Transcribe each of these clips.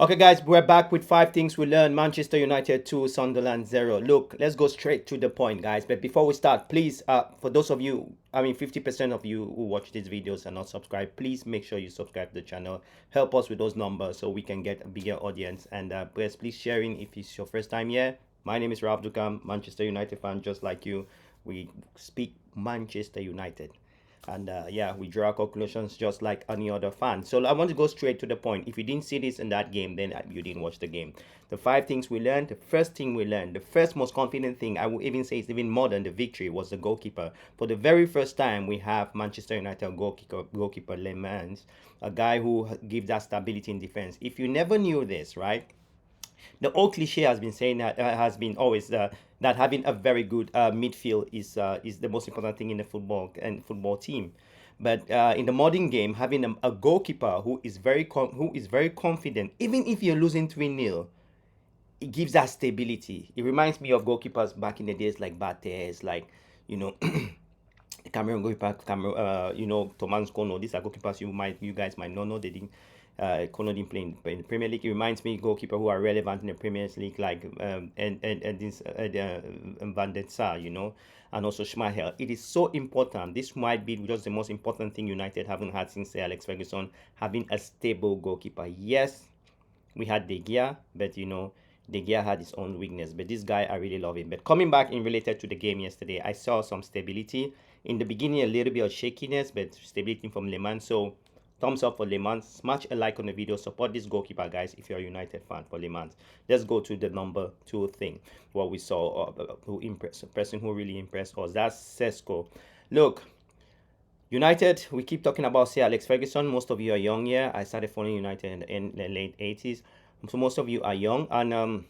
Okay, guys, we're back with five things we learned. Manchester United 2, Sunderland 0. Look, let's go straight to the point, guys. But before we start, please, for those of you, 50% of you who watch these videos and not subscribed, please make sure you subscribe to the channel. Help us with those numbers so we can get a bigger audience. And please sharing if it's your first time here. My name is Ralph Dukam, Manchester United fan, just like you. We speak Manchester United. And yeah, we draw conclusions just like any other fan. So I want to go straight to the point. If you didn't see this in that game, then you didn't watch the game. The five things we learned. The first thing we learned, the first most confident thing, I would even say it's even more than the victory, was the goalkeeper. For the very first time, we have Manchester United goalkeeper Lammens, a guy who gives that stability in defense. If you never knew this, right? The old cliche has been saying that has been always that having a very good midfield is the most important thing in the football team. But in the modern game, having a goalkeeper who is very confident, even if you're losing 3-0, it gives that stability. It reminds me of goalkeepers back in the days like Bates, like you know. Cameroon goalkeeper, Thomas Kono. These are goalkeepers you guys might not know. They didn't. Kono didn't play in the Premier League. It reminds me of goalkeeper who are relevant in the Premier League, like and this Van der Sar, and also Schmeichel. It is so important. This might be just the most important thing United haven't had since Alex Ferguson, having a stable goalkeeper. Yes, we had De Gea, but De Gea had his own weakness. But this guy, I really love him. But coming back in related to the game yesterday, I saw some stability. In the beginning, a little bit of shakiness, but stability from Lammens. So thumbs up for Lammens. Smash a like on the video. Support this goalkeeper, guys, if you're a United fan for Lammens. Let's go to the number two thing. What we saw, a person who really impressed us. That's Cesco. Look, United, we keep talking about Sir Alex Ferguson. Most of you are young here. I started following United in the late 80s. So most of you are young. And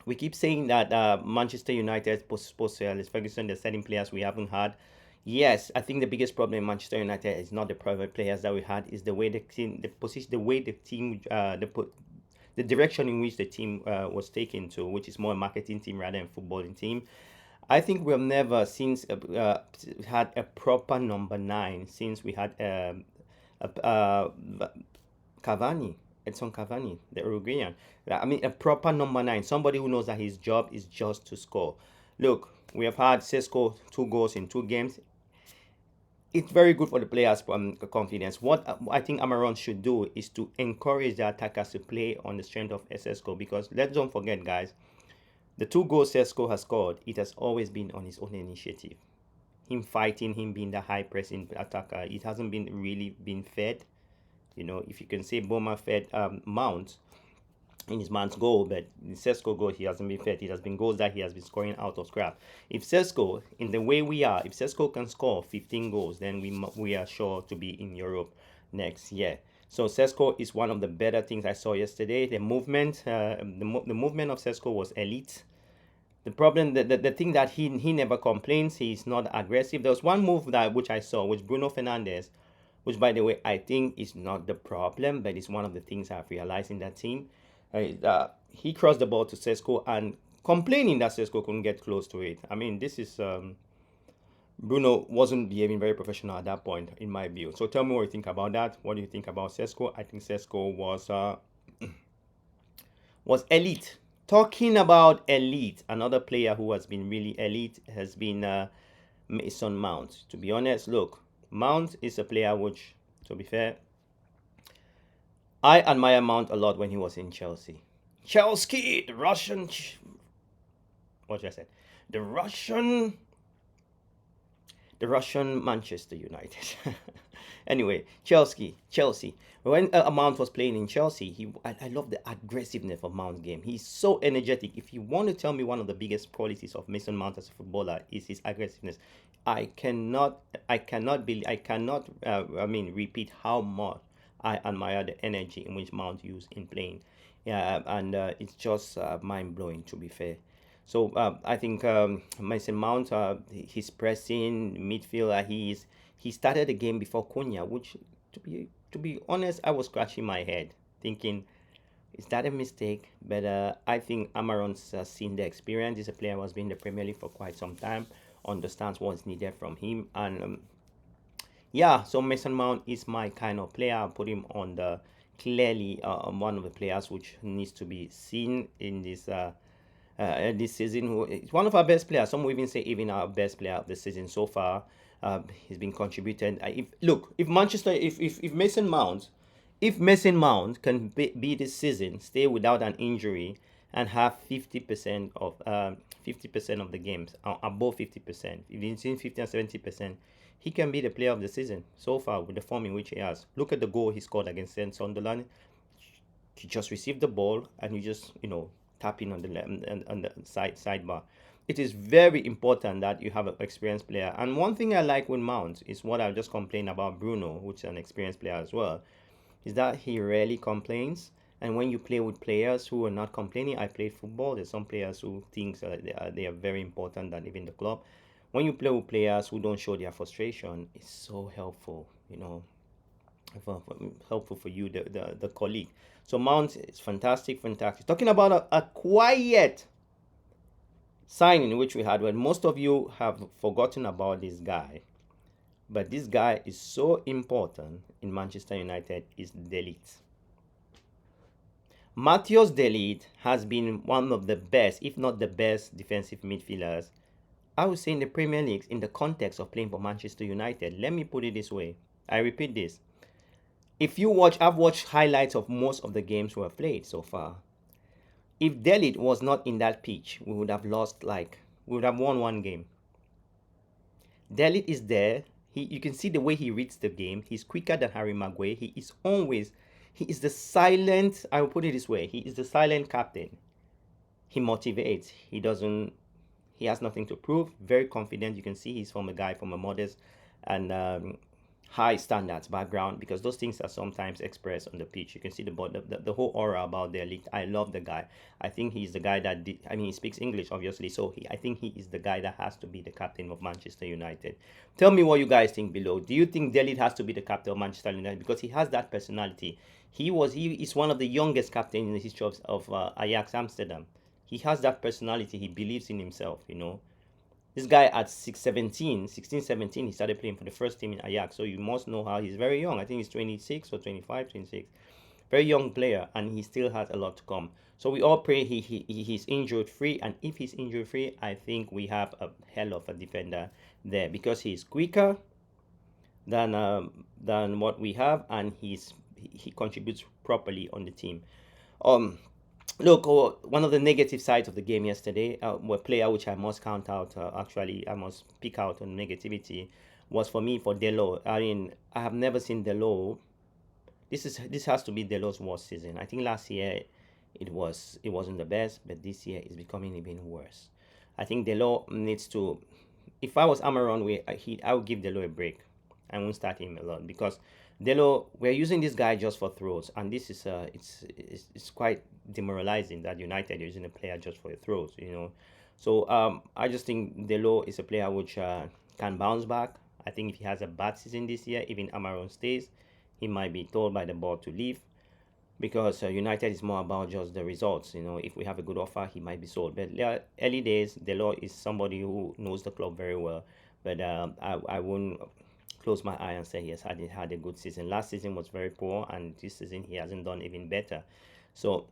we keep saying that Manchester United post Sir Alex Ferguson, the setting players we haven't had. Yes, I think the biggest problem in Manchester United is not the private players that we had, is the way the team, the position, the way the team, the direction in which the team was taken to, which is more a marketing team rather than footballing team. I think we've never since had a proper number 9 since we had Cavani, Edson Cavani, the Uruguayan. I mean, a proper number 9, somebody who knows that his job is just to score. Look, we have had Cesco 2 goals in 2 games. It's very good for the players' confidence. What I think Amorim should do is to encourage the attackers to play on the strength of Cesco, because let's don't forget, guys, the 2 goals Cesco has scored, it has always been on his own initiative. Him fighting, him being the high pressing attacker, it hasn't been really been fed. If you can say Boma fed Mount in his man's goal, but in Cesco goal, he hasn't been fed. It has been goals that he has been scoring out of scrap. If Cesco, in the way we are, if Cesco can score 15 goals, then we are sure to be in Europe next year. So Cesco is one of the better things I saw yesterday. The movement, the movement of Cesco was elite. The problem, the thing that he never complains, he's not aggressive. There was one move which I saw, which Bruno Fernandes, which by the way I think is not the problem, but it's one of the things I've realized in that team. He crossed the ball to Cesco and complaining that Cesco couldn't get close to it. I mean, this is Bruno wasn't behaving very professional at that point, in my view. So tell me what you think about that. What do you think about Cesco? I think Cesco was elite. Talking about elite, another player who has been really elite has been Mason Mount. To be honest, look, Mount is a player which, to be fair, I admire Mount a lot when he was in Chelsea. Chelsea, the Russian... What did I say? The Russian Manchester United. Anyway, Chelsea. When Mount was playing in Chelsea, I love the aggressiveness of Mount's game. He's so energetic. If you want to tell me one of the biggest qualities of Mason Mount as a footballer is his aggressiveness, I cannot repeat how much I admire the energy in which Mount used in playing. Yeah, and it's just mind-blowing, to be fair. So I think Mason Mount, his pressing midfielder, he started the game before Cunha, which to be honest, I was scratching my head, thinking, is that a mistake? But I think Amorim's seen the experience. He's a player who has been in the Premier League for quite some time, understands what's needed from him, and yeah. So Mason Mount is my kind of player. I'll put him on the clearly one of the players which needs to be seen in this season. He's one of our best players. Some will even say even our best player of the season so far. He's been contributing. If Manchester, if Mason Mount, if Mason Mount can be this season, stay without an injury, and have 50% of 50% of the games, above 50%, if he's in 50 and 70%, he can be the player of the season so far with the form in which he has. Look at the goal he scored against Sunderland. You just receive the ball and you just tap in on the sidebar. It is very important that you have an experienced player. And one thing I like with Mount is what I just complained about Bruno, which is an experienced player as well, is that he rarely complains. And when you play with players who are not complaining, I played football. There's some players who think they are very important than even the club. When you play with players who don't show their frustration, it's so helpful, helpful for you, the colleague. So Mount is fantastic. Talking about a quiet signing which we had, when most of you have forgotten about this guy, but this guy is so important in Manchester United, is Dalot. Matthias Dalot has been one of the best, if not the best, defensive midfielders, I would say, in the Premier League in the context of playing for Manchester United. Let me put it this way. I repeat this. I've watched highlights of most of the games we have played so far. If Dalot was not in that pitch, we would have won one game. Dalot is there. You can see the way he reads the game. He's quicker than Harry Maguire. He is the silent, I will put it this way, he is the silent captain. He motivates. He has nothing to prove. Very confident. You can see he's from a modest and high standards background, because those things are sometimes expressed on the pitch. You can see the whole aura about their league. I love the guy. I think he's the guy that he speaks English, obviously, so I think he is the guy that has to be the captain of Manchester United. Tell me what you guys think below. Do you think Dalot has to be the captain of Manchester United? Because he has that personality. He is one of the youngest captains in the history of Ajax Amsterdam. He has that personality. He believes in himself, This guy at 16, 17, he started playing for the first team in Ajax. So you must know how he's very young. I think he's 26 or 25, 26. Very young player, and he still has a lot to come. So we all pray he's injured free. And if he's injured free, I think we have a hell of a defender there, because he's quicker than what we have, and he contributes properly on the team. Look, one of the negative sides of the game yesterday, a player which I must count out, I must pick out on negativity, was for Dalot. I have never seen Dalot. This has to be Dalot's worst season. I think last year it wasn't the best, but this year it's becoming even worse. I think Dalot needs to. If I was Amorim, I would give Dalot a break. I won't start him a lot, because Dalot, we're using this guy just for throws, and this is it's quite demoralizing that United are using a player just for throws, So I just think Dalot is a player which can bounce back. I think if he has a bad season this year, even Amorim stays, he might be told by the board to leave, because United is more about just the results. If we have a good offer, he might be sold. But early days, Dalot is somebody who knows the club very well. But I wouldn't close my eye and say he has had a good season. Last season was very poor, and this season he hasn't done even better. So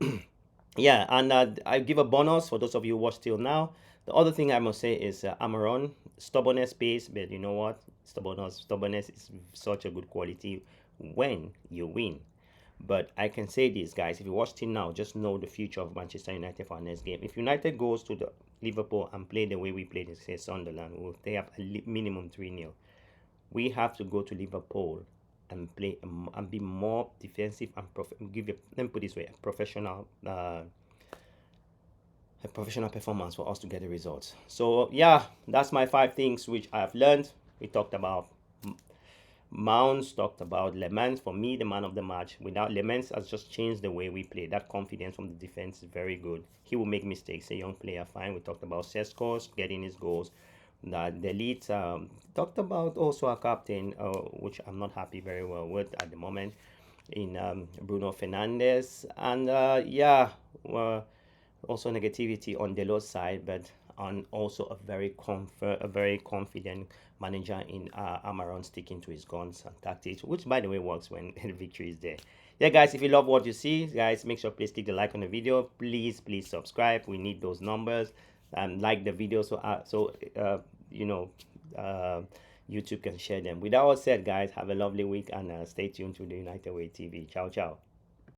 yeah, and I give a bonus for those of you who watch till now. The other thing I must say is Amorim, stubbornness pays, but you know what? Stubbornness is such a good quality when you win. But I can say this, guys, if you watch till now, just know the future of Manchester United for our next game. If United goes to the Liverpool and play the way we played in, say, Sunderland, they have a minimum 3-0. We have to go to Liverpool and play and be more defensive and let me put it this way, a professional performance for us to get the results. So yeah, that's my 5 things which I have learned. We talked about Mounts, talked about Lammens. For me, the man of the match. Without Lammens, has just changed the way we play. That confidence from the defense is very good. He will make mistakes. A young player, fine. We talked about Cesco getting his goals. Dalot, talked about also a captain, which I'm not happy very well with at the moment, in Bruno Fernandes. And yeah, also negativity on Dalot's side, but on also a very confident manager in Amorim, sticking to his guns and tactics, which by the way works when the victory is there. Yeah, guys, if you love what you see, guys, make sure please click the like on the video. Please subscribe. We need those numbers. And like the video so you know, uh, YouTube can share them. With that all said, guys, have a lovely week and stay tuned to the United Way TV. Ciao, ciao.